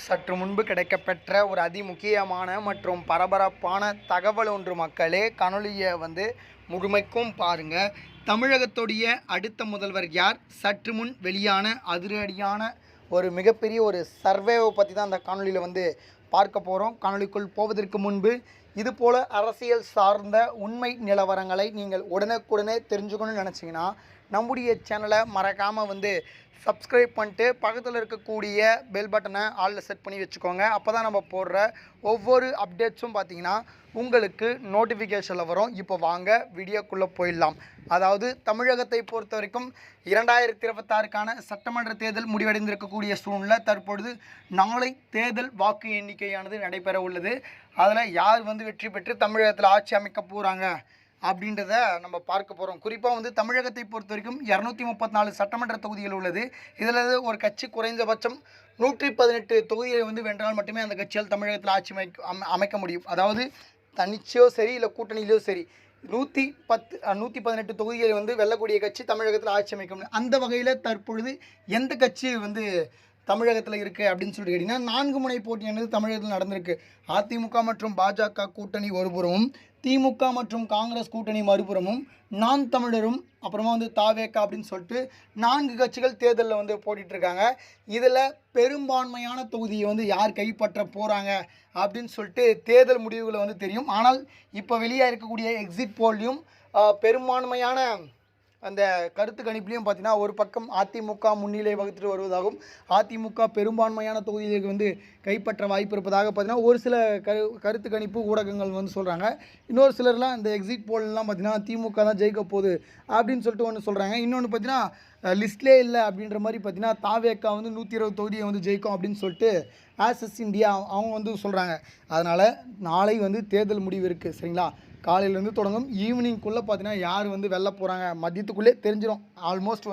சற்று முன்பு கிடைக்கப்பெற்ற ஒரு அதிமுக்கியமான மற்றும் பரபரப்பான தகவல் ஒன்று மக்களே. காணொலியை முழுமைக்கும் பாருங்க. தமிழகத்துடைய அடுத்த முதல்வர் யார்? சற்று முன் வெளியான அதிரடியான ஒரு மிகப்பெரிய ஒரு சர்வேவை பற்றி தான் அந்த காணொலியில் பார்க்க போகிறோம். காணொலிக்குள் போவதற்கு முன்பு இதுபோல் அரசியல் சார்ந்த உண்மை நிலவரங்களை நீங்கள் உடனுக்குடனே தெரிஞ்சுக்கணும்னு நினச்சிங்கன்னா நம்முடைய சேனலை மறக்காமல் சப்ஸ்கிரைப் பண்ணிட்டு பக்கத்தில் இருக்கக்கூடிய பெல் பட்டனை ஆலில் செட் பண்ணி வச்சுக்கோங்க. அப்போ தான் நம்ம போடுற ஒவ்வொரு அப்டேட்ஸும் பார்த்திங்கன்னா உங்களுக்கு நோட்டிஃபிகேஷனில் வரும். இப்போ வாங்க வீடியோக்குள்ளே போயிடலாம். அதாவது தமிழகத்தை பொறுத்த வரைக்கும் 2026க்கான சட்டமன்ற தேர்தல் முடிவடைந்திருக்கக்கூடிய சூழ்நிலை தற்பொழுது நாளை தேர்தல் வாக்கு எண்ணிக்கையானது நடைபெற உள்ளது. அதில் யார் வெற்றி பெற்று தமிழகத்தில் ஆட்சி அமைக்க போகிறாங்க அப்படின்றத நம்ம பார்க்க போகிறோம். குறிப்பாக தமிழகத்தை பொறுத்த வரைக்கும் 234 சட்டமன்ற தொகுதிகள் உள்ளது. இதில் ஒரு கட்சி குறைந்தபட்சம் 118 தொகுதிகளை வென்றால் மட்டுமே அந்த கட்சியால் தமிழகத்தில் ஆட்சி அமைக்க முடியும். அதாவது தனிச்சோ சரி இல்லை கூட்டணியிலோ சரி 118 தொகுதிகளை வெல்லக்கூடிய கட்சி தமிழகத்தில் ஆட்சி அமைக்க முடியும். அந்த வகையில் தற்பொழுது எந்த கட்சி தமிழகத்தில் இருக்குது அப்படின்னு சொல்லிட்டு கேட்டிங்கன்னா 4 முனை போட்டியானது தமிழகத்தில் நடந்திருக்கு. அதிமுக மற்றும் பாஜக கூட்டணி ஒருபுறமும், திமுக மற்றும் காங்கிரஸ் கூட்டணி மறுபுறமும், நாம் தமிழரும் அப்புறமா தாவேகா அப்படின்னு சொல்லிட்டு 4 கட்சிகள் தேர்தலில் போட்டிகிட்ருக்காங்க. இதில் பெரும்பான்மையான தொகுதியை யார் கைப்பற்ற போகிறாங்க அப்படின்னு சொல்லிட்டு தேர்தல் முடிவுகளை தெரியும். ஆனால் இப்போ வெளியாக இருக்கக்கூடிய எக்ஸிட் போல்லையும் பெரும்பான்மையான அந்த கருத்து கணிப்புலையும் பார்த்தீங்கன்னா ஒரு பக்கம் அதிமுக முன்னிலை வகுத்துட்டு வருவதாகவும், அதிமுக பெரும்பான்மையான தொகுதிகளுக்கு கைப்பற்ற வாய்ப்பு இருப்பதாக பார்த்தீங்கன்னா ஒரு சில கருத்து கணிப்பு ஊடகங்கள் சொல்கிறாங்க. இன்னொரு சிலர்லாம் இந்த எக்ஸிட் போல்லாம் பார்த்தீங்கன்னா திமுக தான் ஜெயிக்க போகுது அப்படின்னு சொல்லிட்டு ஒன்று சொல்கிறாங்க. இன்னொன்று பார்த்தீங்கன்னா லிஸ்ட்லே இல்லை அப்படின்ற மாதிரி பார்த்தீங்கன்னா தாவேக்கா 120 தொகுதியை ஜெயிக்கும் அப்படின்னு சொல்லிட்டு ஆக்சிஸ் இந்தியா அவங்க சொல்கிறாங்க. அதனால் நாளை தேர்தல் முடிவு இருக்குது சரிங்களா. காலையிலேருந்து தொடங்கும், ஈவினிங்குள்ளே பார்த்தீங்கன்னா யார் வெல்ல போகிறாங்க மதியத்துக்குள்ளே தெரிஞ்சிடும். ஆல்மோஸ்ட்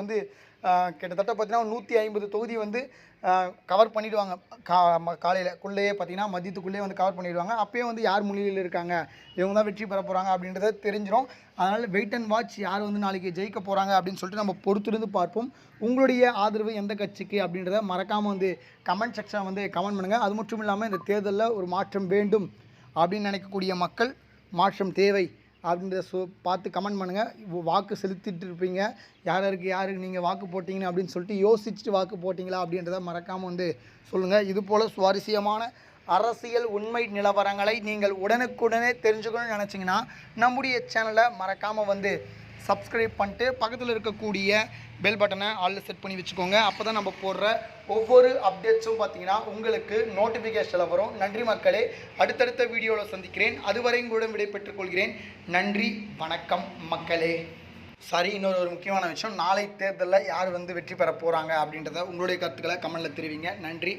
கிட்டத்தட்ட பார்த்தீங்கன்னா 150 தொகுதி கவர் பண்ணிவிடுவாங்க. காலையிலக்குள்ளேயே பார்த்தீங்கன்னா மதியத்துக்குள்ளேயே கவர் பண்ணிவிடுவாங்க. அப்போயே யார் முன்னிலையில் இருக்காங்க, இவங்க தான் வெற்றி பெற போகிறாங்க அப்படின்றத தெரிஞ்சிடும். அதனால் வெயிட் அண்ட் வாட்ச் யார் நாளைக்கு ஜெயிக்க போகிறாங்க அப்படின்னு சொல்லிட்டு நம்ம பொறுத்திருந்து பார்ப்போம். உங்களுடைய ஆதரவு எந்த கட்சிக்கு அப்படின்றத மறக்காமல் கமெண்ட் செக்ஷன் கமெண்ட் பண்ணுங்கள். அது மட்டும் இல்லாமல் இந்த தேர்தலில் ஒரு மாற்றம் வேண்டும் அப்படின்னு நினைக்கக்கூடிய மக்கள், மாற்றம் தேவை அப்படின்றத பார்த்து கமெண்ட் பண்ணுங்கள். வாக்கு செலுத்திட்டு இருப்பீங்க, யாருக்கு நீங்கள் வாக்கு போட்டிங்கன்னு அப்படின்னு சொல்லிட்டு யோசிச்சுட்டு வாக்கு போட்டிங்களா அப்படின்றத மறக்காமல் சொல்லுங்கள். இதுபோல் சுவாரஸ்யமான அரசியல் உண்மை நிலவரங்களை நீங்கள் உடனுக்குடனே தெரிஞ்சுக்கணும்னு நினச்சிங்கன்னா நம்முடைய சேனலை மறக்காமல் சப்ஸ்கிரைப் பண்ணிட்டு பக்கத்தில் இருக்கக்கூடிய பெல் பட்டனை ஆலில் செட் பண்ணி வச்சுக்கோங்க. அப்போ தான் நம்ம போடுற ஒவ்வொரு அப்டேட்ஸும் பார்த்தீங்கன்னா உங்களுக்கு நோட்டிஃபிகேஷனில் வரும். நன்றி மக்களே. அடுத்தடுத்த வீடியோவில் சந்திக்கிறேன். அதுவரையும் கூட விடைபெற்றுக் கொள்கிறேன். நன்றி, வணக்கம் மக்களே. சரி, இன்னொரு முக்கியமான விஷயம், நாளை தேர்தலில் யார் வெற்றி பெற போகிறாங்க அப்படின்றத உங்களுடைய கருத்துக்களை கமெண்டில் தெரிவிங்க. நன்றி.